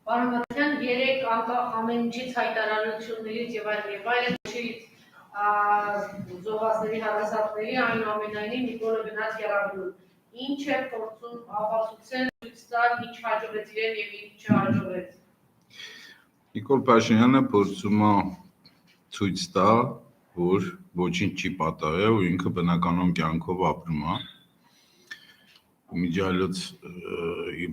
Պարոն երեք անկախ ամեն ինչից հայտարարություններից եւ այլն զոհվածների հարազատների այնուամենայնիվ Նիկոլը գնաց Եռաբլուն։ Ինչ է փորձում ապացուցել, ցույց տալ, ինչ հաջողեց իրեն եւ ինչ չհաջողեց։ Նիկոլ Փաշինյանը փորձում է ցույց տա, որ ոչինչ չի պատահել ու ինքը բնականon կյանքով ապրում է։ Միջալոց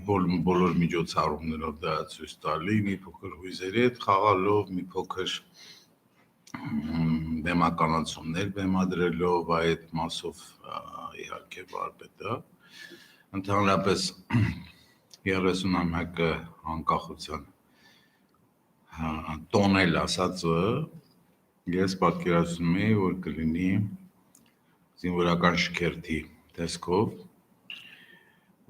բոլոր միջոցառումներով դա ցույց տալի, մի փոքր հույզերի հետ խաղալով, մի փոքր բեմականացումներ բեմադրելով այդ մասով իհարկե վարպետը ընդհանրապես 30-ամյակը անկախության տոնել ասածը ես պատկերացնում եի, որ կլինի զինվորական շքերթի տեսքով,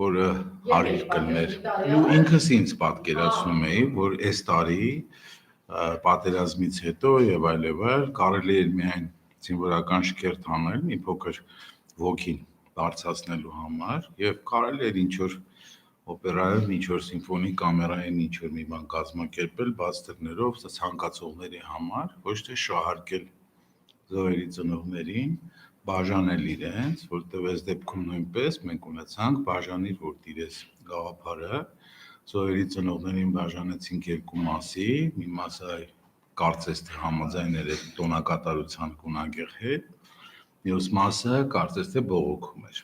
որը հարիր կլներ, ու ինքս ինձ պատկերացնում էի, որ այս տարի պատերազմից հետո եւ այլեւայլ կարելի էր միայն զինվորական շքերթ անել, մի փոքր ոգին բարձրացնելու համար եւ կարելի էր ինչ որ օպերայով, ինչ որ սիմֆոնիկ կամերային ինչ որ մի բան կազմակերպել բաց դռներով ցանկացողների համար, ոչ թե շահարկել զոհերի ծնողներին, բաժանել իրենց, որտեղ այս դեպքում նույնպես մենք ունեցանք բաժանիր որ տիրես գաղափարը, զոհերի ծնողներին բաժանեցինք երկու մասի, մի մասը կարծես թե համաձայն էր այդ տոնակատարության գունագեղ հետ, մյուս մասը կարծես թե բողոքում էր։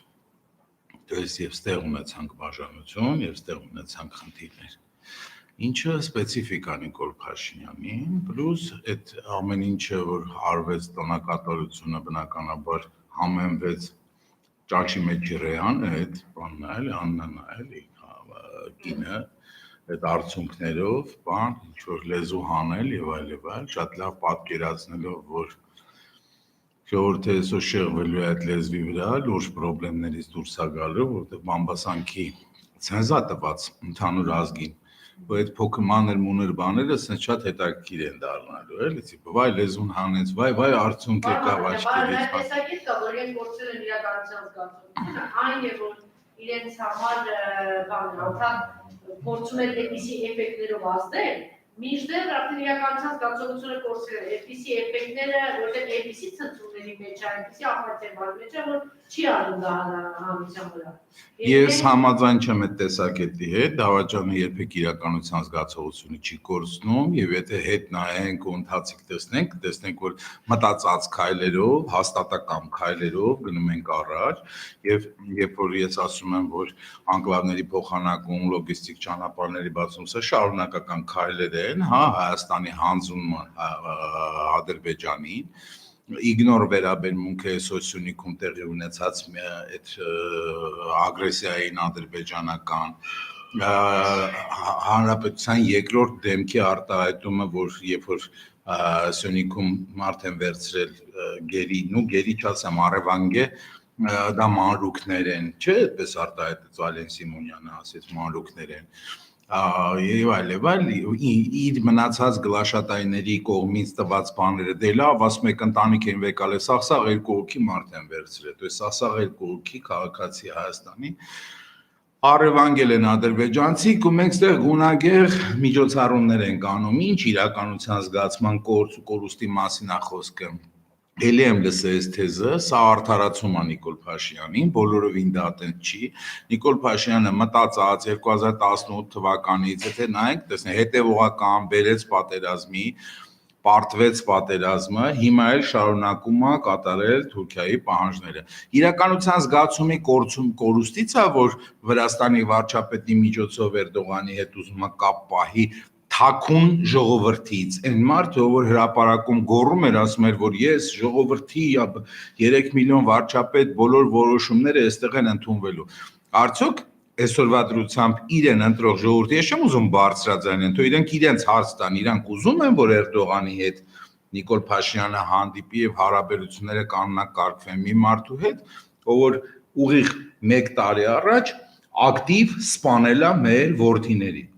Դες եւ ստեղ ունեցանք բաժանություն եւ ստեղ ունեցանք խնդիրներ։ Ինչը սպეციფიკա Նիկոլ Փաշինյանին, պլյուս այդ ամեն ինչը որ արվեց տոնակատարությունը բնականաբար համեմվեց ճաշի մեջ Ռեանը այդ բանն էլ Աննան էլի կինը այդ արդյունքներով բան ինչ որ լեզու հանել եւ այլն շատ լավ պատկերացնելով որ ժողովուրդը այսօր շեղվելու է այդ լեզվի վրա լուրջ խնդիրներից դուրս է գալու որտեղ բամբասանքի ցենզա տված ընդհանուր ազգին որ այդ փոքր մանր մուներ բաները ասես շատ հետաքրքիր են դառնալու էլի տիպը վայ լեզուն հանեց վայ արդյունք եկավ աչքերից տեսակից կա որ իրենք փորձել են իրականության զգացողությունը այն է որ իրենց համար բան արդյոք փորձում են այդպիսի էֆեկտներով ազդել մինչդեռ արդեն իրականության զգացողությունը կորցրել է այդպիսի էֆեկտները որտեղ այդպիսի ցնցումների մեջ է այդպիսի ապացիայի մեջ է որ չի անում դա հանրության վրա Ես համաձայն չեմ այդ տեսակետի հետ, դավաճանը երբեք իրականության զգացողությունը չի կորցնում եւ եթե հետ նայենք ու ընթացիկ տեսնենք որ մտածած քայլերով, հաստատակամ քայլերով գնում ենք առաջ եւ երբ որ ես ասում եմ որ անկլավների փոխանակում, լոգիստիկ ճանապարհների բացում, սա շարունակական քայլեր են, հա, Հայաստանի հանձնումը Ադրբեջանին իգնոր վերաբերմունքը այսօր Սյունիքում տեղի ունեցած այդ ագրեսիային ադրբեջանական հանրապետության երկրորդ դեմքի արտահայտումը որ երբ որ Սյունիքում մարդ են վերցրել գերին ու գերի չասեմ Արևանգե դա մանրուքներ են չէ այդպես արտահայտեց Վալեն Սիմոնյանը ասեց մանրուքներ են եւ այլն իր մնացած գլաշատայների կողմից տված բաները դե լավ ասում եք ընտանիք են վեկալ է սաղ երկու հոգի մարդ են վերցրել то есть սաղ երկու հոգի քաղաքացի Հայաստանի Արևանգել են ադրբեջանցիք ու մենք ստեղ գունագեղ միջոցառումներ ենք անում ինչ իրականության զգացման կորց ու կորուստի մասին է խոսքը Էլի եմ լսել այս թեզը, սա արդարացում է Նիկոլ Փաշինյանին, բոլորովին դա այդպես չի։ Նիկոլ Փաշինյանը մտածած 2018 թվականից, եթե նայենք, տեսնենք, հետևողական բերեց պատերազմի, պարտվեց պատերազմը, հիմա էլ շարունակում է կատարել Թուրքիայի պահանջները։ Իրականության զգացումի կորուստից է, որ Վրաստանի վարչապետի միջոցով Էրդողանի հետ ուզում է կապ պահի թաքուն ժողովրդից այն մարդը որ հրապարակում գոռում էր ասում էր որ ես ժողովրդի 3 միլիոն վարչապետ բոլոր որոշումները այստեղ են ընդունվելու արդյոք այսօրվա դրությամբ իրեն ընտրող ժողովրդի ես չեմ ուզում բարձրաձայնեն թող իրենք իրենց հարց տան իրանք ուզում են որ Էրդողանի հետ Նիկոլ Փաշինյանը հանդիպի եւ հարաբերությունները կանոնակարգվեն մի մարդու հետ ով որ ուղիղ 1 տարի առաջ ակտիվ սպանել է մեր որդիներին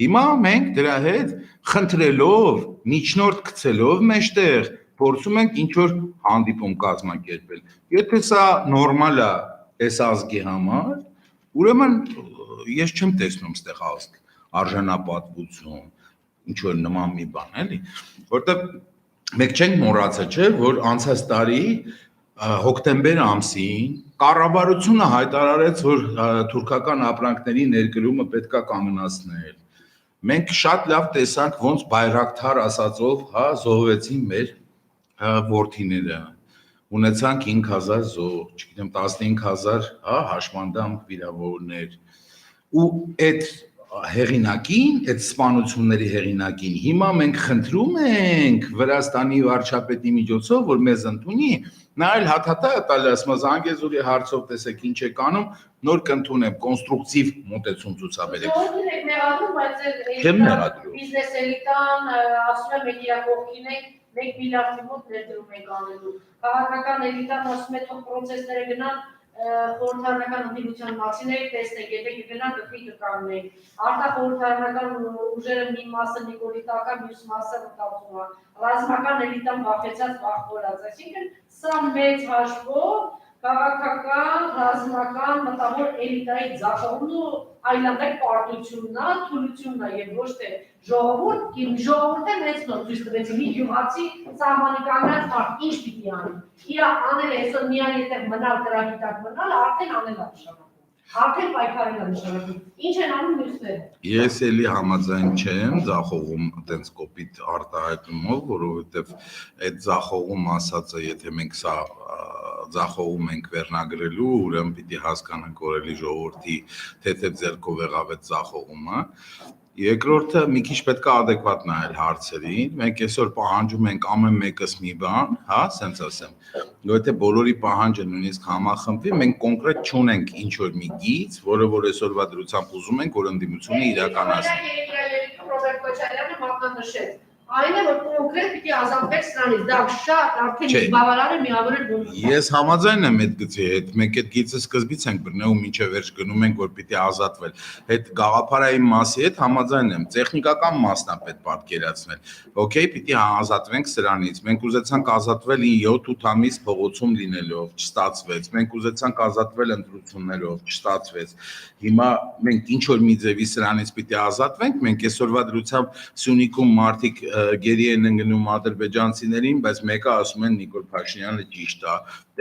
Հիմա մենք դրա հետ խնդրելով, միջնորդ գցելով մեջտեղ, փորձում ենք ինչ-որ հանդիպում կազմակերպել։ Եթե սա նորմալ է այս ազգի համար, ուրեմն ես չեմ տեսնում ստեղ ազգ։ արժանապատվություն, ինչ որ նման մի բան, էլի, որտեղ մենք չենք մոռացել, չէ, որ անցած տարի հոկտեմբեր ամսին կառավարությունը հայտարարեց, որ թուրքական ապրանքների ներկրումը պետք է կանգնացնել։ Մենք շատ լավ տեսանք, ոնց բայրակթար ասածով, հա, զոհվեցին մեր որդիները։ Ունեցանք 5000 զոհ, չգիտեմ 15000, հա, հաշմանդամ վիրավորներ։ Ու այդ հեղինակին, այդ սպանությունների հեղինակին հիմա մենք խնդրում ենք Վրաստանի վարչապետի միջոցով, որ մեզ ընդունի, նա էլ հաթաթա տալի ասում Զանգեզուրի հարցով տեսեք ինչ եք անում, նոր կընդունեմ, կոնստրուկտիվ մոտեցում ցուցաբերեք։ Եք մեղադրում, բայց Չեմ մեղադրում։ բիզնես էլիտան ասում է մենք իր կողքին ենք 1 միլիարդի մոտ ներդրում ենք անելու։ Քաղաքական էլիտան ասում է թող պրոցեսները գնան խորհրդարանական ընդդիմության մասին տեսնենք, եթե կգնան գլխի կկանգնենք։ Արտախորհրդարանական ուժերը մի մասը Նիկոլիտական, մյուս մասը մտածում է։ Ռազմական էլիտան վախեցած վախվորած, այսինքն սա մեծ հաշվով քաղաքական, ռազմական, մտավոր էլիտայի ձախողումն ու այլանդակ պարտությունն է, թուլությունն է եւ ոչ թե ժողովուրդ, ժողովուրդը մեծ նոր ցույց տվեցին մի յուղացի սահմանի կանգնած մարդ ինչ պիտի անի։ Իր անել է այսօր միայն եթե մնալ դրանի տակ մնալ, արդեն անել է նշանակում։ Արդեն պայքարել է նշանակում։ Ինչ են անում մյուսները։ Ես էլի համաձայն չեմ ձախողում այդպես կոպիտ արտահայտումով, որովհետև այդ ձախողում ասածը, եթե մենք սա ձախողում ենք վերնագրելու, ուրեմն պիտի հասկանանք, որ էլի ժողովրդի թեթև ձեռքով եղավ այդ ձախողումը։ Երկրորդը մի քիչ պետք է adekvat նայել հարցերին։ Մենք այսօր պահանջում ենք ամեն մեկս մի բան, հա, ասենց ասեմ։ Եթե բոլորի պահանջը նույնիսկ համախմբվի, մենք կոնկրետ չունենք ինչ որ մի գիծ, որը որ այսօրվա դրությամբ ուզում ենք, որ ընդդիմությունը իրականացնի։ Ռոբերտ Քոչարյանը մատնանշեց։ Այն է, որ կոնկրետ պիտի ազատվեք սրանից, դա շատ արդեն բավարար է միավորել բոլորը։ Ես համաձայն եմ այդ գծի հետ, մենք այդ գիծը սկզբից ենք բռնել ու մինչև վերջ գնում ենք, որ պիտի ազատվել։ Այդ գաղափարային մասի հետ համաձայն եմ, տեխնիկական մասն է պետք պատկերացնել։ Okay, պիտի ազատվենք սրանից։ Մենք ուզեցանք ազատվել 7-8 ամիս փողոցում լինելով, չստացվեց։ Մենք ուզեցանք ազատվել ընտրություններով, չստացվեց։ Հիմա մենք ինչ որ մի ձևի սրանից պիտի ազատվենք, մենք այսօրվա դրությամբ Սյունիքում մարդիկ գերի են ընկնում ադրբեջանցիներին, բայց մեկը ասում են Նիկոլ Փաշինյանը ճիշտ է,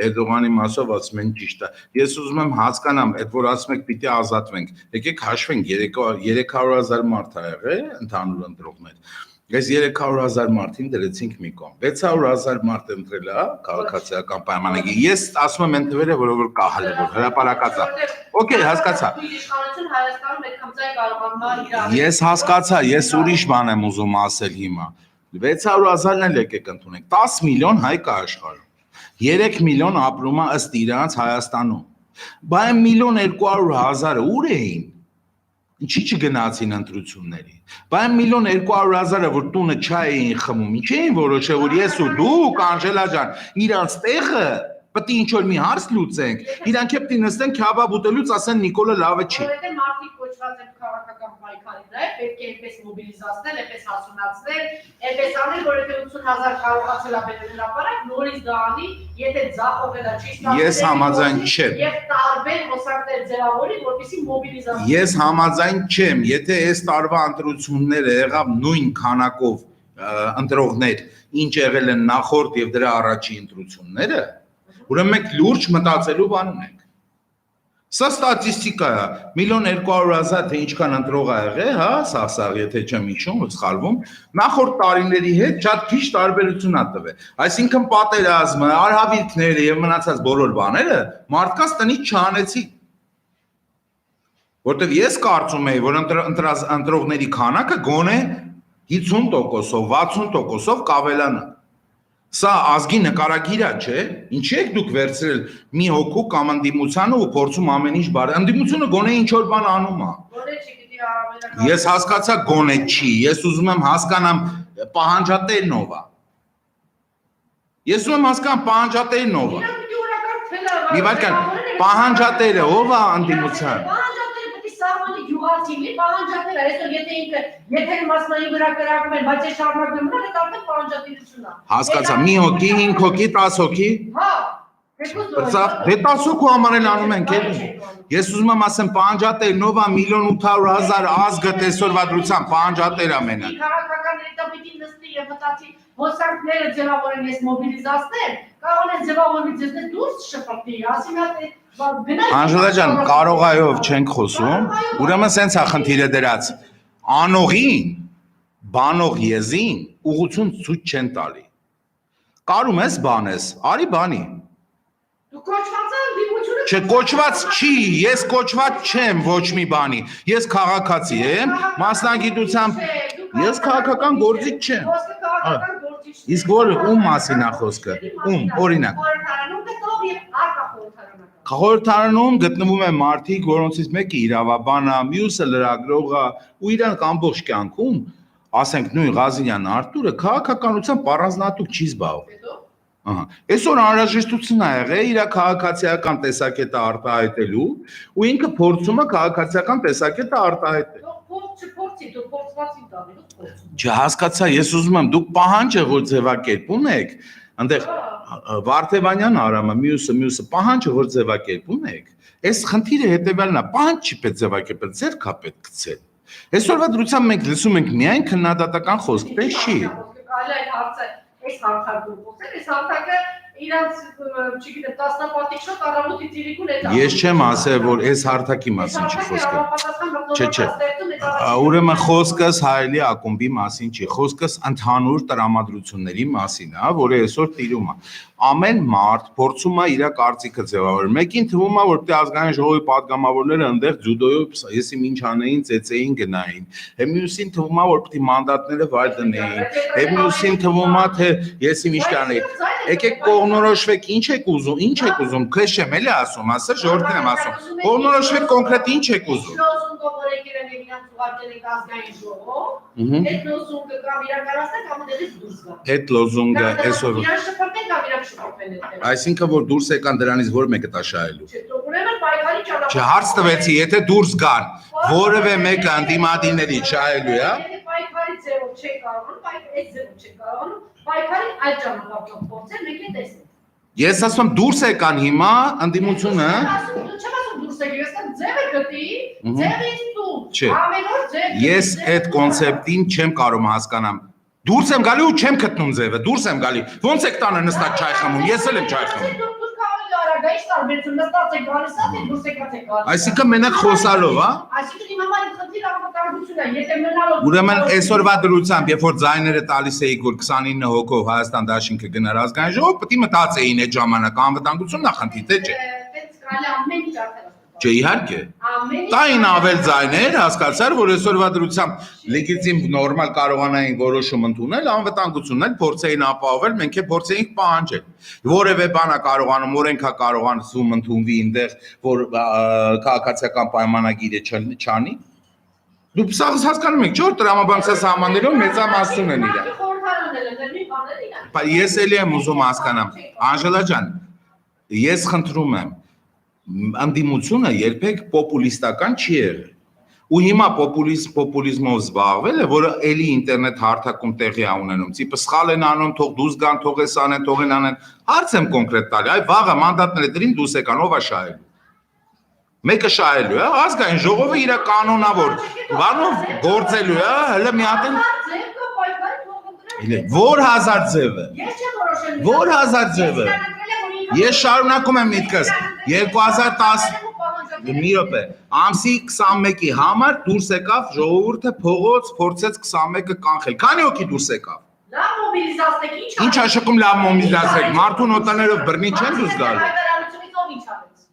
Էրդողանի մասով ասում են ճիշտ է։ Ես ուզում եմ հասկանամ, այդ որ ասում եք պիտի ազատվենք, եկեք հաշվենք 300,000 մարդ ա եղել ընդհանուր ընտրողներ։ Այս 300,000 մարդին դրեցինք մի կողմ, 600,000 մարդ ընտրել է քաղաքացիական պայմանագիր։ Ես ասում եմ ընտրվել է, որ կահալ է, որ հրապարակած է։ Okay, հասկացա։ Իշխանություն Հայաստանում այդքան ծայ կարողանալ Ես հասկացա, ես ուրիշ բան եմ ուզում ասել հիմա։ 600,000-ն էլ եկեք ընդունենք, 10 միլիոն հայ կա աշխարհում, 3 միլիոն ապրում է ըստ իրանց Հայաստանում, բա այն 1,200,000-ը ուր էին, ինչի չգնացին ընտրությունների, բա այն 1,200,000-ը, որ տունը չայ էին խմում, ինչ էին որոշել, որ ես ու դուք, Անժելա ջան, իրանց տեղը պետք է ինչ-որ մի հարց լուծենք, իրանք է պետք է նստեն քյաբաբ ուտելուց ասեն Նիկոլը լավը չի։ Որովհետև մարդիկ կոչված են քաղաքական պայքարի դրա, պետք է այդպես մոբիլիզացնել, այդպես հասունացնել, այդպես անել, որ եթե 80,000 կարողացել է բերել հրապարակ, նորից դա անի, եթե ձախողել է չի ստացվել։ Ես համաձայն չեմ։ Եվ տարբեր մոսակներ ձևավորի, որպեսզի մոբիլիզացվի։ Ես համաձայն չեմ, եթե այս տարվա ընտրությունները եղավ նույն քանակով ընտրողներ, ինչ եղել են նախորդ եւ դրա առաջի ընտրությունները, ուրեմն մենք լուրջ մտածելու բան ունենք։ Սա ստատիստիկա է, 1,200,000 թե ինչքան ընտրող ա եղել, հա, սաղ, եթե չեմ հիշում, սխալվում, նախորդ տարիների հետ շատ քիչ տարբերություն ա տվել։ Այսինքն պատերազմը, արհավիրքները եւ մնացած բոլոր բաները մարդկանց տնից չանեցի։ Որտեւ ես կարծում եի, որ ընտրողների քանակը գոնե 50%-ով, 60%-ով կավելանա։ Սա ազգի նկարագիր է, չէ՞։ Ինչի եք դուք վերցրել մի հոգու կամ ընդդիմությանը ու փորձում ամեն ինչ բարի։ Ընդդիմությունը գոնե ինչ որ բան անում է։ Գոնե չի պիտի հարաբերական։ Ես հասկացա գոնե չի, ես ուզում եմ հասկանամ պահանջատերն ով է։ Ես ուզում եմ հասկանամ պահանջատերն ով է։ Իրանք պիտի օրական թելա։ Մի վարքան, պահանջատերը ով է ընդդիմության։ Սահմանի գյուղացին է, պահանջատեր է, այսօր եթե ինքը եթերի մասնային վրա կրակում են, բայց է շարունակում մնալ, այդ արդեն պահանջատիրություն է։ Հասկացա, մի հոգի, 5 հոգի, 10 հոգի։ Հա, Դե 10 համարել անում ենք էլ։ Ես ուզում եմ ասեմ պահանջատեր նովա 1.800.000 ազգը տեսօրվա դրությամբ պահանջատեր ամենը։ Քաղաքականների դա պիտի նստի եւ մտածի հոսանքները ձևավորեն ես մոբիլիզացնել, կարող են ձևավորվի ձեզ դուրս շփոթի, ասի մի հատ Անժելա ջան, կարողայով չենք խոսում, ուրեմն սենց է խնդիրը դրած։ Անողին, բանող եզին ուղղություն ցույց չեն տալի։ Կարում ես բանես, արի բանի։ Դու կոչված ես դիմությունը Չկոչված չի, ես կոչված չեմ ոչ մի բանի։ Ես քաղաքացի եմ, մասնագիտությամբ ես քաղաքական գործիչ չեմ։ Իսկ որ ում մասին է խոսքը։ Ում, օրինակ։ Խորհրդարանում գտնվում են մարդիկ, որոնցից մեկը իրավաբան է, մյուսը լրագրող է, ու իրանք ամբողջ կյանքում, ասենք նույն Ղազարյան Արտուրը քաղաքականությամբ առանձնահատուկ չի զբաղվում։ Այսօր անհրաժեշտություն ա եղել իր քաղաքացիական տեսակետը արտահայտելու ու ինքը փորձում է քաղաքացիական տեսակետը արտահայտել։ Չհասկացա, ես ուզում եմ դուք պահանջը որ ձևակերպում եք, այնտեղ Վարդևանյան Արամը, մյուսը պահանջը որ ձևակերպում եք, այս խնդիրը հետևյալն է, պահանջ չի պետք ձևակերպել, ձեռք է պետք գցել։ Այսօրվա դրությամբ մենք լսում ենք միայն քննադատական խոսք, դե չի։ Այս հարթակը խոսել, այս հարթակը իրանց, չգիտեմ, տասնապատիկ շոտ առավոտի ծիրիկուն է տա։ Ես չեմ ասել, որ այս հարթակի մասին չի խոսքը։ Չէ։ Ուրեմն խոսքս հայելի ակումբի մասին չի, խոսքս ընդհանուր տրամադրությունների մասին է, որը այսօր տիրում է։ Ամեն մարդ փորձում է իր կարծիքը ձևավորել։ Մեկին թվում է, որ պետք է ազգային ժողովի պատգամավորները այնտեղ ջուդոյով, եսի ինչ անեին, ծեծեին գնային։ Մյուսին թվում է, որ պետք է մանդատները վայր դնեին։ Մյուսին թվում է, թե եսի ինչ անեի։ Եկեք կողմնորոշվեք, ինչ եք ուզում, քեզ չեմ էլի ասում, ասա ժողովրդին եմ ասում։ Կողմնորոշվեք կոնկրետ ինչ եք ուզում։ Այդ լոզունգը կամ իրականացնել կամ դերից դուրս գա։ Այդ լոզունգը այսօր իրան շփոթեն կամ իրան շփոթեն այդ։ Այսինքն որ դուրս եկան դրանից որ մեկը տա շահելու։ Չէ, ուրեմն պայքարի ճանապարհ։ Չհարց տվեցի, եթե դուրս գան, որևէ մեկը անդիմադիրների շահելու է։ Պայքարի ձևով չի կարողանում, այդ ձևով չի կարողանում, պայքարի այդ ճանապարհով փորձել մեկ է տեսնել։ Ես ասում դուրս եկան հիմա անդիմությունը։ Չեմ ասում դուրս եկի, ես ասում ձևը գտի, ձևից դու։ Չէ։ Ամեն օր ձև։ Ես այդ կոնցեպտին չեմ կարող հասկանամ։ Դուրս եմ գալի ու չեմ գտնում ձևը, դուրս եմ գալի։ Ոնց եք տանը նստած չայ խմում, ես էլ եմ չայ խմում։ Այսինքն մենակ խոսալով, հա։ Այսինքն իմ համար խնդիրը անվտանգությունն է, եթե մնալով։ Ուրեմն այսօրվա դրությամբ, երբ որ ձայները տալիս էիք, որ 29 հոգով Հայաստան դաշինքը գնար ազգային ժողով, պետք է մտածեին այդ ժամանակ անվտանգությունն է խնդիր, թե չէ։ Պետք կարելի ամեն ինչ արդեն։ Չէ, իհարկե։ Տային ավել ձայներ, հասկացար, որ այսօրվա դրությամբ լեգիտիմ նորմալ կարողանային որոշում ընդունել, անվտանգությունն էլ փորձեին ապահովել, մենք էլ փորձեինք պահանջել։ Որևէ բան է կարողանում, օրենքա կարողանում ընդունվի այնտեղ, որ քաղաքացիական պայմանագիրը չանի։ Դուք սա հասկանում եք, չէ՞, տրամաբանության սահմաններով մեծամասնություն են իրար։ Ես էլի եմ ուզում հասկանամ, Անժելա ջան, ես խնդրում եմ անդիմությունը երբեք պոպուլիստական չի եղել։ Ու հիմա պոպուլիզմով զբաղվել է, որը էլի ինտերնետ հարթակում տեղի է ունենում։ Տիպը սխալ են անում, թող դուրս գան, թող էս անեն, թող են անեն։ Հարց եմ կոնկրետ տալի, այ վաղը մանդատները դրին դուրս եկան, ով է շահելու։ Մեկը շահելու է, ազգային ժողովը իր կանոնավոր բանով գործելու է, հələ մի հատ որ հազար ձևը։ Որ հազար ձևը։ Ես շարունակում եմ միտքս 2010 մի րոպե ամսի 21-ի համար դուրս եկավ ժողովուրդը փողոց փորձեց 21-ը կանխել։ Քանի հոգի դուրս եկավ։ Լավ մոբիլիզացեք, ինչ աշակում լավ մոբիլիզացեք, մարդուն օտաներով բռնի չեն դուրս գալու։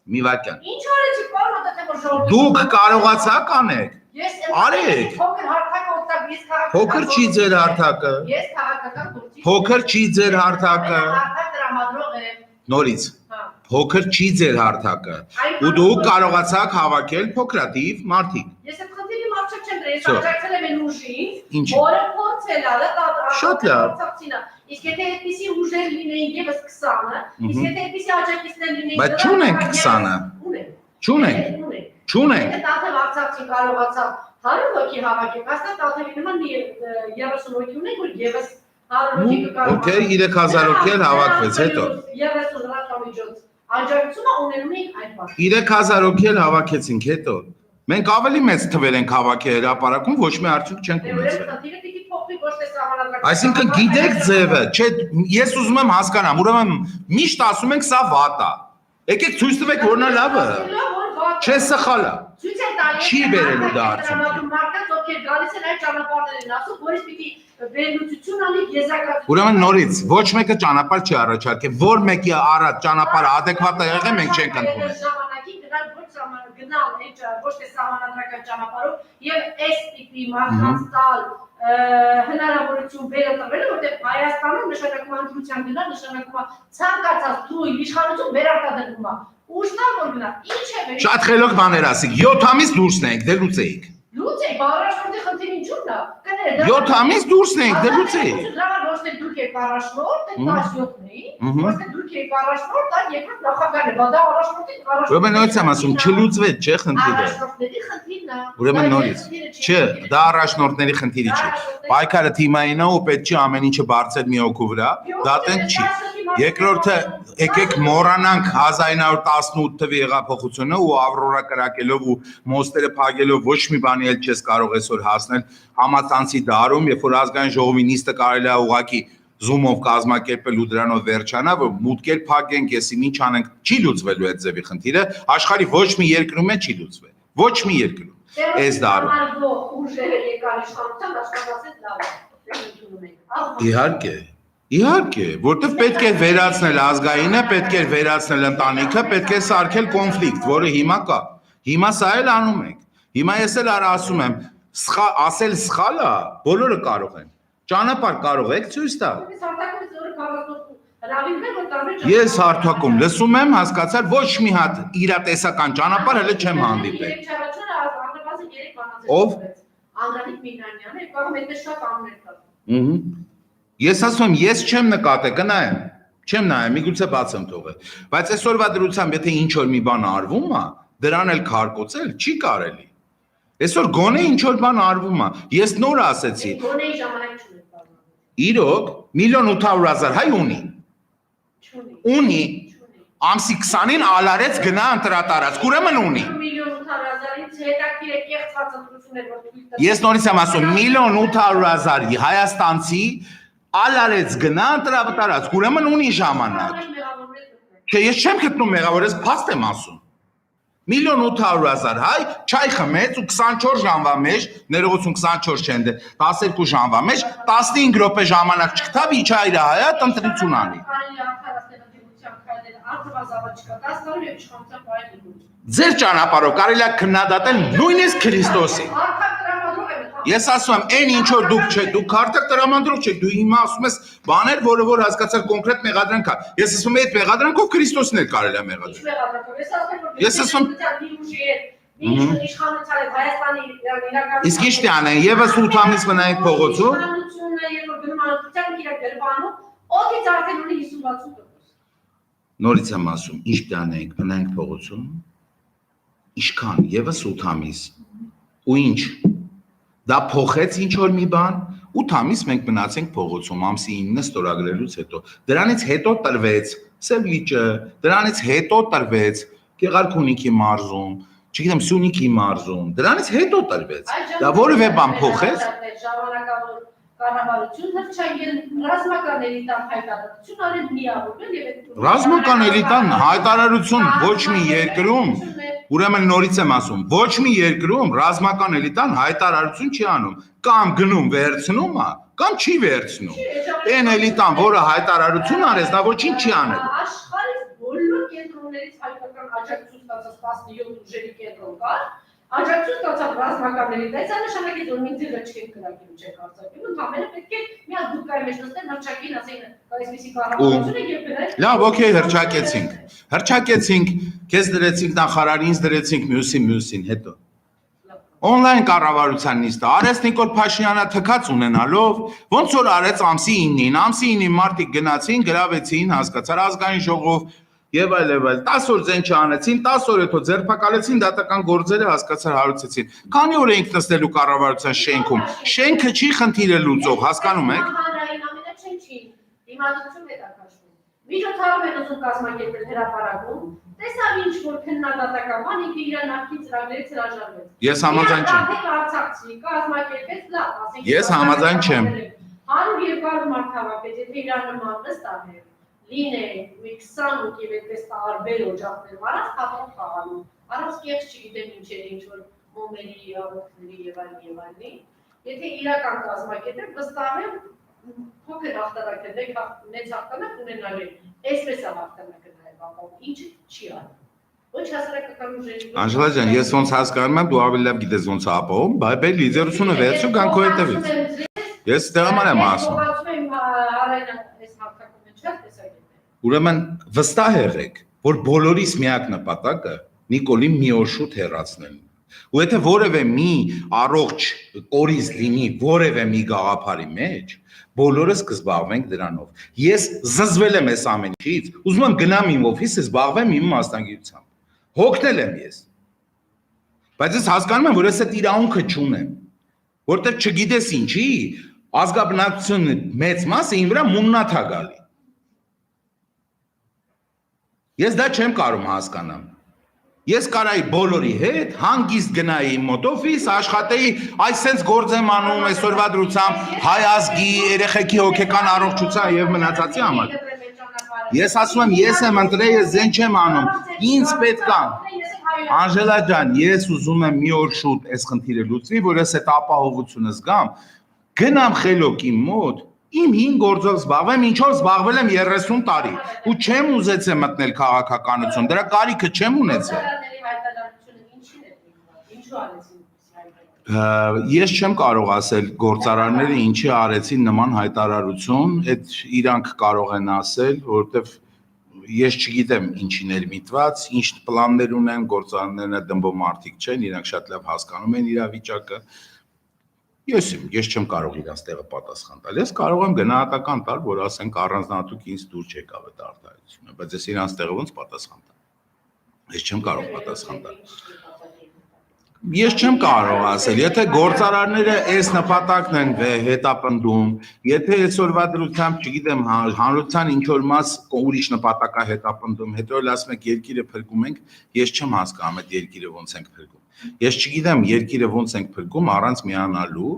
Մի վայրկյան։ Ինչ արեցիք, պարոն, թե որ ժողովուրդը։ Դուք կարողացաք անեք։ Արեք։ Փոքր հարթակ օգտակ, ես քաղաքական։ Փոքր չի ձեր հարթակը։ Ես քաղաքական գործիչ։ Փոքր չի ձեր հարթակը։ Հարթակ տրամադրող եմ։ Նորից։ Փոքր չի ձեր հարթակը։ Ու դուք կարողացաք հավաքել փոքրատիվ մարդիկ։ Ես այդ խնդիրի մարդ չեմ դրել, ես աջակցել եմ այն ուժին, Ինչ։ որը փորձել է, Շատ լավ։ Իսկ եթե այդպիսի ուժեր լինեին եւս 20-ը, իսկ եթե այդպիսի աջակիցներ լինեին, Բայց չունենք 20-ը։ Չունենք։ Չունենք։ Եթե Տաթև Արցախցին կարողացավ 100 հոգի հավաքել, հաստատ Տաթևի նման 30 հոգի ունենք, որ եւս 100 հոգի կկարողանան։ Okay, 3000 հոգի էլ հավաքվեց հետո։ 30 լրատվամիջոց աջակցումը ունենում ենք այդ բանը։ 3000 հոգի էլ հավաքեցինք հետո։ Մենք ավելի մեծ թվեր ենք հավաքել հրապարակում, ոչ մի արդյունք չենք ունեցել։ Խնդիրը պիտի փոխվի ոչ թե սահմանադրական։ Այսինքն գիտեք ձևը, չէ, ես ուզում եմ հասկանամ, ուրեմն միշտ ասում ենք սա վատ է։ Եկեք ցույց տվեք, որն է լավը։ Չէ, սխալ է։ Ցույց է տալիս։ Չի բերելու դա արդյունքի։ Մարդկանց ովքեր գալիս են այդ ճանապարհներին ասում, որից պիտի վերլուծություն անի եզրակացություն։ Ուրեմն նորից ոչ մեկը ճանապարհ չի առաջարկել, որ մեկի առաջ ճանապարհը adekvat է եղել, մենք չենք ընդունել։ Ժամանակին գնալ ոչ թե սահմանադրական ճանապարհով եւ այս տիպի մարդկանց տալ հնարավորություն վերը տվել, որտեղ Հայաստանում նշանակում ընտրության գնալ, նշանակում ցանկացած թույլ իշխանություն վերարտադրվում է։ Ուշնալ որ գնա, ինչ է վերի։ Շատ խելոք բաներ ասիք, 7 ամիս դուրս ենք, դե լուծեիք։ Լուծեի, բարաշնորհի խնդիրը ինչու՞ն է։ 7 ամիս դուրս ենք, դե լուծեիք։ Լավ, ոչ թե դուք եք առաջնորդ, դա 17-ի, ոչ թե դուք եք առաջնորդ, դա երկրորդ նախագահն է, բայց դա առաջնորդի Ուրեմն նորից եմ ասում, չլուծվեց, չէ՞ խնդիրը։ Առաջնորդների խնդիրն է։ Ուրեմն նորից։ Չէ, դա առաջնորդների խնդիրը չի։ Պայքարը թիմային է ու պետք չի ամեն ինչը բարձր մի օկու վրա, դա տենց չի։ Երկրորդը եկեք մոռանանք 1918 թվականի հեղափոխությունը ու Ավրորա կրակելով ու մոստերը փակելով ոչ մի բանի էլ չես կարող այսօր հասնել համացանցի դարում, երբ որ ազգային ժողովի նիստը կարելի է ուղղակի Zoom-ով կազմակերպել ու դրանով վերջանա, որ մուտքեր փակենք, եսի ինչ անենք, չի լուծվելու այդ ձևի խնդիրը, աշխարհի ոչ մի երկրում է չի լուծվել։ Ոչ մի երկրում։ Այս դարում։ Ուժերը եկան իշխանության, աշխատացած լավ է։ Իհարկե։ Իհարկե, որտեվ պետք է վերացնել ազգայինը, պետք է վերացնել ընտանիքը, պետք է սարքել կոնֆլիկտ, որը հիմա կա։ Հիմա սա էլ անում ենք։ Հիմա ես էլ ասում եմ, ասել սխալ է, բոլորը կարող են։ Ճանապարհ կարող եք ցույց տալ։ Ես հարթակում լսում եմ, հասկացար, ոչ մի հատ իրատեսական ճանապարհ հələ չեմ հանդիպել։ Ով? Անդրանիկ Միրանյանը, կարող է այդպես շատ անուններ տալ։ Ես ասում եմ, ես չեմ նկատել, կնայեմ, չեմ նայեմ, միգուցե բաց եմ թողել, բայց այսօրվա դրությամբ, եթե ինչ-որ մի բան արվում է, դրան էլ քարկոծել չի կարելի։ Այսօր գոնե ինչ-որ բան արվում է, ես նոր ասեցի։ Գոնեի ժամանակ չունեք բառը։ Իրոք, 1.800.000 հայ ունի։ Ունի, ամսի 20-ին ալարեց գնա ընտրատարածք, ուրեմն ունի։ 1.800.000-ից հետաքրքիր է կեղծված ընտրություններ, որ Ես նորից եմ ասում, 1.800.000 հայաստանցի ալարեց գնա ընտրատարածք, ուրեմն ունի ժամանակ։ Չէ, ես չեմ գտնում մեղավոր, ես փաստ եմ ասում։ 1.800.000 հայ չայ խմեց ու 24 ժամվա մեջ, ներողություն 24 չեն դե, 12 ժամվա մեջ 15 րոպե ժամանակ չգտավ իջա իր հայատ ընտրություն անի։ Ձեր ճանապարհով կարելի է քննադատել նույնիսկ Քրիստոսին։ Ես ասում եմ, այն ինչ որ դուք չեք, դուք քարտակ տրամադրող չեք, դու հիմա ասում ես բաներ, որը որ հասկացար կոնկրետ մեղադրանք կա։ Ես ասում եմ, այդ մեղադրանքով Քրիստոսին էլ կարելի է մեղադրել։ Ես ասում Իսկ ի՞նչ անեն, եւս 8 ամիս մնայինք փողոցում։ Նորից եմ ասում, ինչ տանենք, մնայինք փողոցում։ Ինչքան, եւս 8 ամիս։ Ու ինչ։ Դա փոխեց ինչ որ մի բան, 8 ամիս մենք մնացինք փողոցում, ամսի 9-ը ստորագրելուց հետո։ Դրանից հետո տրվեց Սևլիճը, դրանից հետո տրվեց Գեղարքունիքի մարզում, չգիտեմ, Սյունիքի մարզում, դրանից հետո տրվեց։ Դա որևէ բան փոխեց։ Կառավարություն հրճակել ռազմական էլիտան հայտարարություն արել միավորվել եւ այդ ռազմական էլիտան հայտարարություն ոչ մի երկրում, ուրեմն նորից եմ ասում, ոչ մի երկրում ռազմական էլիտան հայտարարություն չի անում, կամ գնում վերցնում է, կամ չի վերցնում։ Այն էլիտան, որը հայտարարություն արեց, դա ոչինչ չի անել։ Աշխարհի բոլոր կենտրոններից հայկական աջակցություն ստացած 17 ուժերի կենտրոն կար։ Աջակցություն ստացավ ռազմական էլիտայից, այն նշանակի որ մենք ձեզ չենք կրակելու, չենք արձակելու, ընդհանրապես պետք է մի հատ դուքայի մեջ նստեն, հրճակին ասեն, այսպեսի կառավարությունը եւ գնալ։ Լավ, օքեյ, հրճակեցինք։ Հրճակեցինք, քեզ դրեցինք նախարար, ինձ դրեցինք մյուսին, հետո։ Օնլայն կառավարության նիստը արեց Նիկոլ Փաշինյանը թքած ունենալով, ոնց որ արեց ամսի 9-ին, ամսի 9-ին մարտիկ գնացին, գրավեցին, հասկացար ազգային ժողով Եվ այլ, 10 օր ձեն չանեցին, 10 օր հետո ձերբակալեցին, դատական գործերը հասկացար հարուցեցին։ Քանի օր էինք նստելու կառավարության շենքում։ Շենքը չի խնդիրը լուծող, հասկանում եք։ Միջոցառում են ուզում կազմակերպել հրապարակում, տեսավ ինչ որ քննադատական բան, ինքը իր նախկին ծրագրերից հրաժարվեց։ Ես համաձայն չեմ։ Արցախցի կազմակերպեց, լավ, ասենք։ Ես համաձայն չեմ։ 100-200 մարդ հավաքեց, եթե իր նման վստահ է, լիներ մի 28 եւ այդպես տարբեր օջախներ վարած խաղող խաղալու։ Առանց կեղծ չգիտեմ ինչեր, ինչ որ մոմերի, աղոթների եւ այլն։ Եթե իրական կազմակերպել, վստահ եմ փոքր հաղթանակներ, մեծ հաղթանակ ունենալ են, այսպես է հաղթանակը նաև ապահովում, ինչը չի անում։ Ոչ հասարակական ուժերի։ Անժելա ջան, ես ոնց հասկանում եմ, դու ավելի լավ գիտես ոնց է ապահովում, բայց լիդերությունը վերցու կան քո հետևից։ Ես դրա համար եմ ասում։ Ուրեմն վստահ եղեք, որ բոլորիս միակ նպատակը Նիկոլին մի օր շուտ հեռացնելն է։ Ու եթե որևէ մի առողջ կորիզ լինի որևէ մի գաղափարի մեջ, բոլորս կզբաղվենք դրանով։ Ես զզվել եմ այս ամեն ինչից, ուզում եմ գնամ իմ օֆիսը, զբաղվեմ իմ մասնագիտությամբ։ Հոգնել եմ ես։ Բայց ես հասկանում եմ, որ ես այդ իրավունքը չունեմ, որտեղ չգիտես ինչի, ազգաբնակչության մեծ մասը իմ վրա մուննաթ է գալի։ Ես դա չեմ կարող հասկանալ։ Ես կարայի բոլորի հետ հանգիստ գնայի իմ մոտ օֆիս, աշխատեի, այսպես գործ եմ անում այսօրվա դրությամբ հայ ազգի, երեխեքի հոգեկան առողջության եւ մնացածի համար։ Ես ասում եմ, ես եմ ընտրել, ես զեն չեմ անում։ Ինձ պետք է։ Անժելա ջան, ես ուզում եմ մի օր շուտ այս խնդիրը լուծվի, որ ես այդ ապահովությունը զգամ, գնամ խելոք իմ մոտ, իմ 5 գործով զբաղվեմ, ինչով զբաղվել եմ 30 տարի, ու չեմ ուզեցել մտնել քաղաքականություն, դրա կարիքը չեմ ունեցել։ Ես չեմ կարող ասել գործարարները ինչի արեցին նման հայտարարություն, այդ իրանք կարող են ասել, որովհետև ես չգիտեմ ինչին էր միտված, ինչ պլաններ ունեն, գործարարները դմբո մարդիկ չեն, իրանք շատ լավ հասկանում են իրավիճակը։ Ես չեմ կարող իրանց տեղը պատասխան տալ, ես կարող եմ գնահատական տալ, որ ասենք առանձնահատուկ ինձ դուր չեկավ այդ արտահայտությունը, բայց ես իրանց տեղը ոնց պատասխան տամ։ Ես չեմ կարող պատասխան տալ։ Ես չեմ կարող ասել, եթե գործարարները այս նպատակն են հետապնդում, եթե այսօրվա դրությամբ, չգիտեմ, հանրության ինչ-որ մաս ուրիշ նպատակա հետապնդում, հետո էլ ասում եք երկիրը փրկում ենք, ես չեմ հասկանում այդ երկիրը ոնց ենք փրկում։ Ես չգիտեմ երկիրը ոնց ենք փրկում առանց միանալու,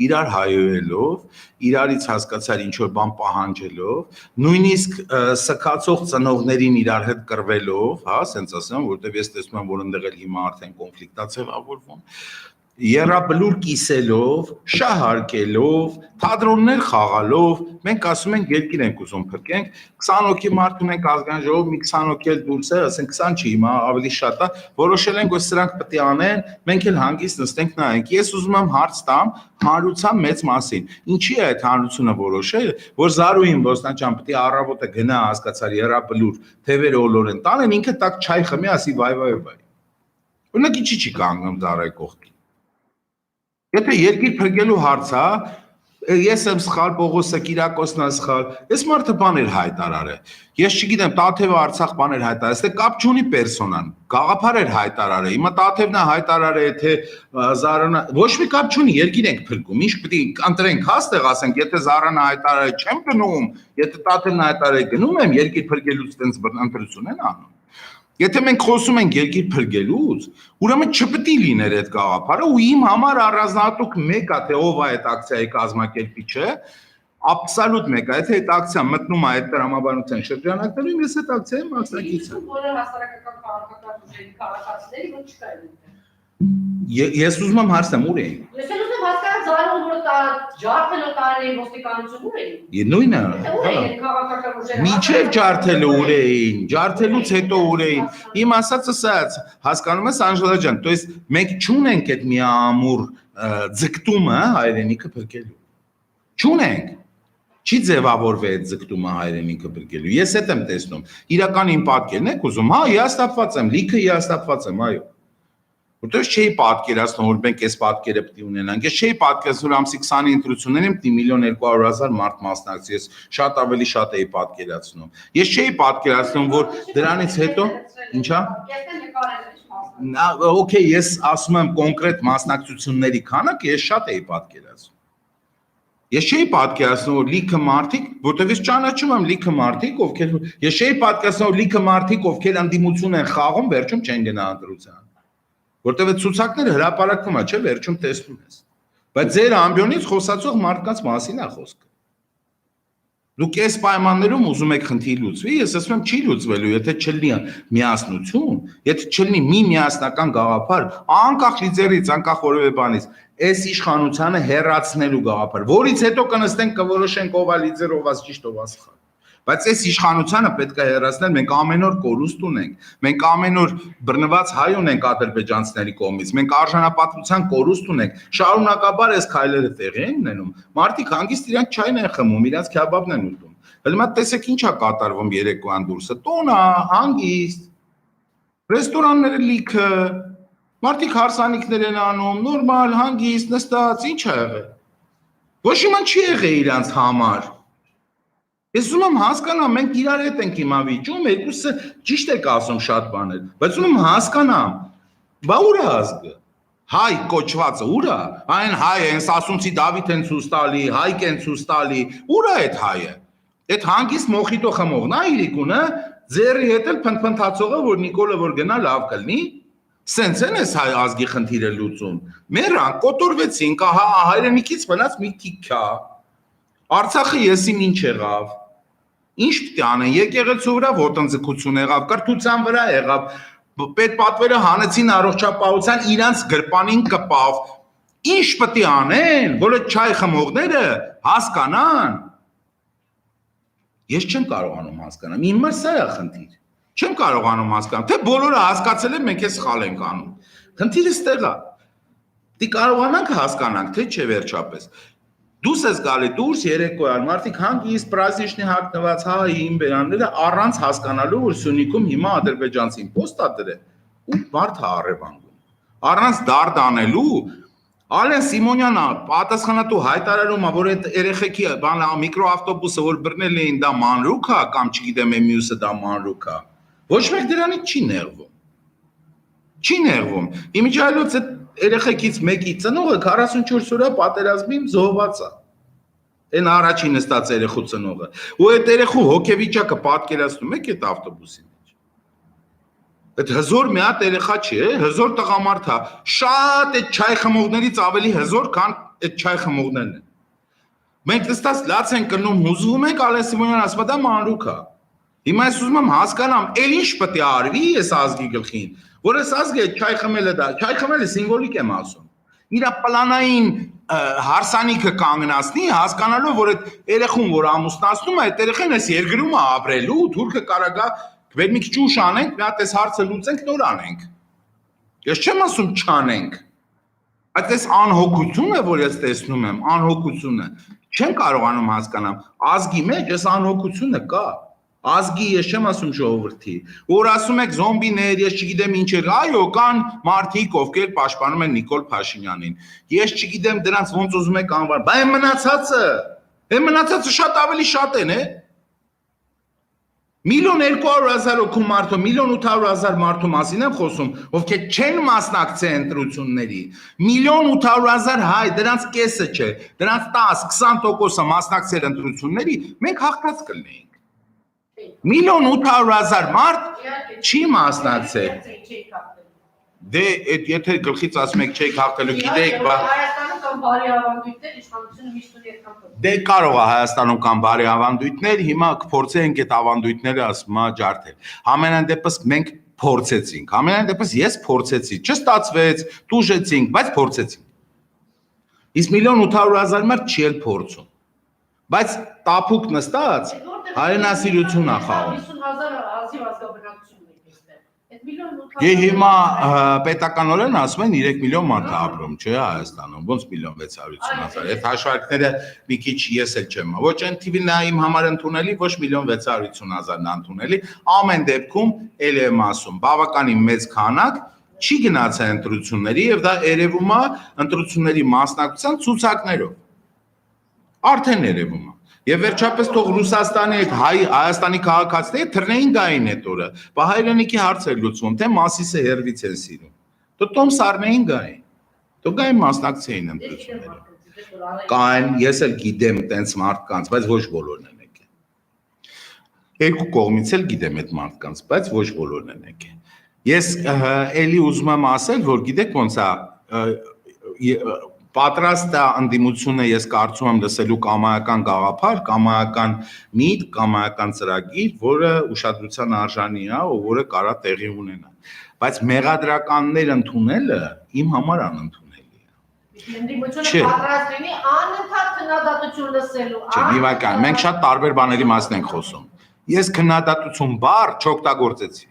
իրար հայհոյելով, իրարից հասկացար ինչ-որ բան պահանջելով, նույնիսկ սքացող ծնողներին իրար հետ կռվելով, հա, ասենց ասեմ, որովհետև ես տեսնում եմ, որ ընդեղ էլ հիմա արդեն կոնֆլիկտ է ձևավորվում, եռաբլուր կիսելով, շահարկելով, թատրոններ խաղալով, մենք ասում ենք երկիր ենք ուզում փրկենք, 20 հոգի մարդ ունենք ազգային ժողով, մի 20 հոգի էլ դուրս է, ասենք 20 չի, հիմա ավելի շատ է, որոշել ենք, որ սրանք պետք է անեն, մենք էլ հանգիստ նստենք նայենք։ Ես ուզում եմ հարց տամ հանրության մեծ մասին։ Ինչի է այդ հանրությունը որոշել, որ Զարուհին Ոստանջյան պետք է առավոտը գնա, հասկացար, եռաբլուր, թևերը ոլորեն, տանեն ինքը տակ չայ խմի, ասի վայ։ Օրինակ ինչի չի կանգնում Զարայի կողքին։ Եթե երկիր փրկելու հարց է, ես եմ սխալ, Պողոսը, Կիրակոսն է սխալ, այս մարդը բաներ հայտարարել է։ Ես չգիտեմ, Տաթևը Արցախ բաներ հայտարարել, այստեղ կապ չունի պերսոնան, գաղափար էր հայտարարել։ Հիմա Տաթևն է հայտարարել, թե Զարանը, ոչ մի կապ չունի, երկիր ենք փրկում։ Ինչ պետք է ընտրենք, հաստեղ ասենք, եթե Զարանը հայտարարել չեմ գնում, եթե Տաթևն հայտարարել գնում եմ, երկիր փրկելուց տենց ընտրություն են անում։ Եթե մենք խոսում ենք երկիր փրկելուց, ուրեմն չպետք է լիներ այդ գաղափարը ու իմ համար առանձնահատուկ մեկ է, թե ով է այդ ակցիայի կազմակերպիչը, աբսոլյուտ մեկ է, եթե այդ ակցիան մտնում է այդ տրամաբանության շրջանակներում, ես այդ ակցիայի մասնակից եմ։ Բոլոր հասարակական քաղաքական ուժերի քաղաքացիների ոչ չկա այդ։ Ես ուզում եմ հարցնեմ ուր էին։ Ես էլ ուզում եմ հասկանալ Զարոն, որ ջարդելով տարին ոստիկանություն ուր էին։ Նույնը։ Ուր էին քաղաքական ուժերը։ Միջև ջարդելը ուր էին, ջարդելուց հետո ուր էին։ Իմ ասածը սա է, հասկանում ես Անժելա ջան, то есть մենք չունենք այդ միամուր ձգտումը հայրենիքը փրկելու։ Չունենք։ Չի ձևավորվել այդ ձգտումը հայրենիքը փրկելու։ Ես այդ եմ տեսնում։ Իրական իմ պատկերն եք ուզում, հա, հիասթափված եմ, լիքը հիասթափված եմ, այո։ Որտեղ չէի պատկերացնում, որ մենք այս պատկերը պետք է ունենանք։ Ես չէի պատկերացնում, որ ամսի 20-ի ընտրություններին պետք է 1,200,000 մարդ մասնակցի, ես շատ ավելի շատ էի պատկերացնում։ Ես չէի պատկերացնում, որ դրանից հետո ինչա։ Okay, ես ասում եմ կոնկրետ մասնակցությունների քանակը, ես շատ էի պատկերացնում։ Ես չէի պատկերացնում, որ լիքը մարդիկ, որտեղ ես ճանաչում եմ լիքը մարդիկ, ովքեր ես չէի պատկերացնում, որ լիքը մարդիկ, ովքեր անդիմություն են խաղում, վերջում չեն գնա ընտրության։ Որտեղ այդ ցուցակները հրապարակվում է, չէ, վերջում տեսնում ես։ Բայց ձեր ամբիոնից խոսացող մարդկանց մասին է խոսքը։ Դուք այս պայմաններում ուզում եք խնդիր լուծվի, ես ասում եմ չի լուծվելու, եթե չլինի միասնություն, եթե չլինի մի միասնական գաղափար, անկախ լիդերից, անկախ որևէ բանից, այս իշխանությանը հեռացնելու գաղափար, որից հետո կնստենք կորոշենք ով է լիդեր, ով է ճիշտ, ով է սխալ։ Բայց այս իշխանությանը պետք է հեռացնել, մենք ամեն օր կորուստ ունենք, մենք ամեն օր բռնված հայ ունենք ադրբեջանցիների կողմից, մենք արժանապատվության կորուստ ունենք, շարունակաբար այս քայլերը տեղի են ունենում, մարդիկ հանգիստ իրանք չայն են խմում, իրանք քյաբաբն են ուտում։ Հիմա տեսեք ինչ է կատարվում երեկոյան դուրսը, տոնա, հանգիստ, ռեստորանները լիքը, մարդիկ հարսանիքներ են անում, նորմալ, հանգիստ, նստած, ինչ է եղել։ Ոչ մի բան չի եղել իրանք համար։ Ես ուզում եմ հասկանամ, մենք իրար հետ ենք հիմա վիճում, երկուսը ճիշտ եք ասում շատ բաներ, բայց ուզում եմ հասկանամ, բա ուր է ազգը, հայ կոչվածը ուր է, այն հայ են Սասունցի Դավիթ են ցույց տալի, Հայկ են ցույց տալի, ուր է այդ հայը, այդ հանգիստ մոխիտո խմողն է իրիկունը, ձեռի հետ էլ փնփնթացողը, որ Նիկոլը որ գնա լավ կլինի, սենց են այս հայ ազգի խնդիրը լուծում, մերան կոտորվեցինք, ահա հայրենիքից մնաց մի թիքա, Արցախը եսին ինչ եղավ, ինչ պետք է անեն, եկեղեցու վրա ոտնձգություն եղավ, կրթության վրա եղավ, պետպատվերը հանեցին առողջապահության իրանց գրպանին կպավ, ինչ պետք է անեն, որ այդ չայ խմողները հասկանան, ես չեմ կարողանում հասկանամ, իմ համար սա է խնդիր, չեմ կարողանում հասկանամ, թե բոլորը հասկացել են, մենք է սխալ ենք անում, խնդիրը ստեղ է, դի կարողանանք հասկանանք, թե չէ վերջապես, Դուս ես գալի դուրս երեկոյան, մարդիկ հանգիստ պրազնիչնի հագնված հային բերանները առանց հասկանալու, որ Սյունիքում հիմա ադրբեջանցին պոստ է դրել, ու մարդը առևանգում։ Առանց դարդ անելու, Ալեն Սիմոնյանը պատասխանատու հայտարարում է, որ այդ երեխեքի միկրոավտոբուսը, որ բռնել էին, դա մանրուք է, կամ չգիտեմ մյուսը դա մանրուք է, ոչ մեկ դրանից չի նեղվում։ Չի նեղվում։ Իմիջիայլոց այդ երեխեքից մեկի ծնողը 44 օր պատերազմի զոհված է։ Այն առաջին նստած երեխու ծնողը։ Ու այդ երեխու հոգեվիճակը պատկերացնում եք այդ ավտոբուսի մեջ։ Այդ հզոր մի հատ երեխա չի, հզոր տղամարդ է։ Շատ այդ չայ խմողներից ավելի հզոր, քան այդ չայ խմողներն են։ Մենք նստած լաց են կնում, հուզվում ենք, Ալեն Սիմոնյանը ասում է դա մանրուք է։ Հիմա ես ուզում եմ հասկանամ, ել ինչ պետք է արվի այս ազգի գլխին, որ այս ազգը չայ խմելը դա, չայ խմելը սիմվոլիկ եմ ասում։ Իր պլանային հարսանիքը կանգնացնի, հասկանալով, որ այդ երեխուն, որ ամուսնացնում է, այդ երեխան այս երկրում է ապրելու, թուրքը կարագա, վեր մի քիչ ուշ անենք, մի հատ այս հարցը լուծենք, նոր անենք։ Ես չեմ ասում չանենք։ Այդ այս անհոգությունը, որ ես տեսնում եմ, անհոգությունը, չեմ կարողանում հասկանամ, ազգի մեջ այս անհոգությունը կա։ Ազգի ես չեմ ասում ժողովրդի, որ ասում եք զոմբիներ, ես չգիտեմ ինչեր, այո, կան մարդիկ, ովքեր պաշտպանում են Նիկոլ Փաշինյանին։ Ես չգիտեմ դրանց ոնց ուզում եք անվան, բայց այն մնացածը շատ ավելի շատ են, 1,200,000 հոգու մարդու, 1,800,000 մարդու մասին եմ խոսում, ովքեր չեն մասնակցել ընտրությունների, 1,800,000 հայ, դրանց կեսը չէ, դրանց 10-20%-ը մասնակցել ընտրությունների, մենք հաղթած կլինեինք։ 1,800,000 մարդ չի մասնակցել։ Դե եթե գլխից ասում եք չեք հաղթելու, գիտեիք, բա Հայաստանում կամ բարի ավանդույթներ իշխանությունը միշտ ունի այդքան։ Դե կարող է Հայաստանում կամ բարի ավանդույթներ, հիմա կփորձենք այդ ավանդույթները ասում ջարդել։ Համենայն դեպս մենք փորձեցինք, համենայն դեպս ես փորձեցի, չստացվեց, տուժեցինք, բայց փորձեցինք։ Իսկ 1,800,000 մարդ չի էլ փորձում։ Բայց տափուկ նստած հայրենասիրություն է խաղում։ 50,000 ազգի ազգաբնակություն ունի այստեղ։ Այդ 1,800,000 Եվ հիմա պետականորեն ասում են 3 միլիոն մարդ է ապրում, չէ, Հայաստանում, ոնց 1,650,000։ Այդ հաշվարկները մի քիչ ես էլ չեմ։ Ոչ այն թիվին է իմ համար ընդունելի, ոչ 1,650,000-ն ընդունելի։ Ամեն դեպքում ել եմ ասում, բավականին մեծ քանակ չի գնացել ընտրությունների եւ դա երևում է ընտրությունների մասնակցության ցուցակներով։ Արդեն երևում է։ Եվ վերջապես թող Ռուսաստանի հետ Հայաստանի քաղաքացիները թռնեին գային այդ օրը, բա հայրենիքի հարց էր լուծվում, թե Մասիսը հերվից են սիրում։ Դու տոմս առնեին գային։ Դու գային մասնակցեին ընտրություններին։ որ արել։ Կան, ես էլ գիտեմ տենց մարդկանց, բայց ոչ բոլորն են եկել։ Երկու կողմից էլ գիտեմ այդ մարդկանց, բայց ոչ բոլորն են եկել։ Ես էլի ուզում եմ ասել, որ գիտեք ոնց է պատրաստ է անդիմությունը ես կարծում եմ լսելու կամայական գաղափար, կամայական միտք, կամայական ծրագիր, որը ուշադրության արժանի է, ու որը կարա տեղի ունենա։ Բայց մեղադրականներ ընդունելը իմ համար անընդունելի է։ Անդիմությունը պատրաստ լինի անընդհատ քննադատություն լսելու։ Չէ, Իվական, մենք շատ տարբեր բաների մասին ենք խոսում։ Ես քննադատություն բառ չօգտագործեցի։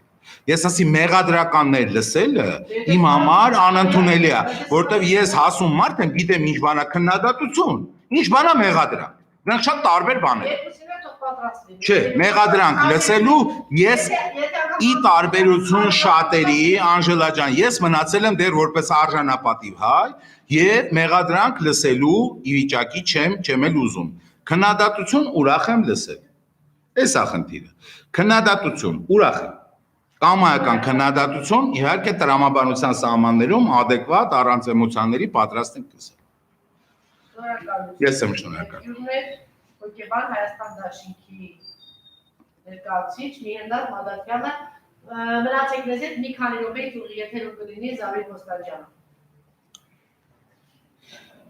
Ես ասի մեղադրականներ լսելը իմ համար անընդունելի է, որովհետև ես հասուն մարդ եմ, գիտեմ ինչ բան է քննադատություն, ինչ բան է մեղադրանք։ Դրանք շատ տարբեր բաներ են։ Երկուսին էլ պատրաստ լինի։ Չէ, մեղադրանք լսելու ես ի տարբերություն շատերի, Անժելա ջան, ես մնացել եմ դեռ որպես արժանապատիվ հայ եւ մեղադրանք լսելու ի վիճակի չեմ էլ ուզում։ Քննադատություն ուրախ եմ լսել։ Էս է խնդիրը։ Քննադատություն ուրախ եմ։ Կամայական քննադատություն իհարկե տրամաբանության սահմաններում adekvat առանց էմոցիաների պատրաստ ենք լսել։ Շնորհակալություն։ Ես եմ շնորհակալ։ Յուրներ հոգեբան Հայաստան Դաշինքի ներկայացուցիչ Միհենդար Մադաքյանը մնացեք մեզ հետ մի քանի րոպե, եթերում կլինի Զավիթ Մոստանջյանը։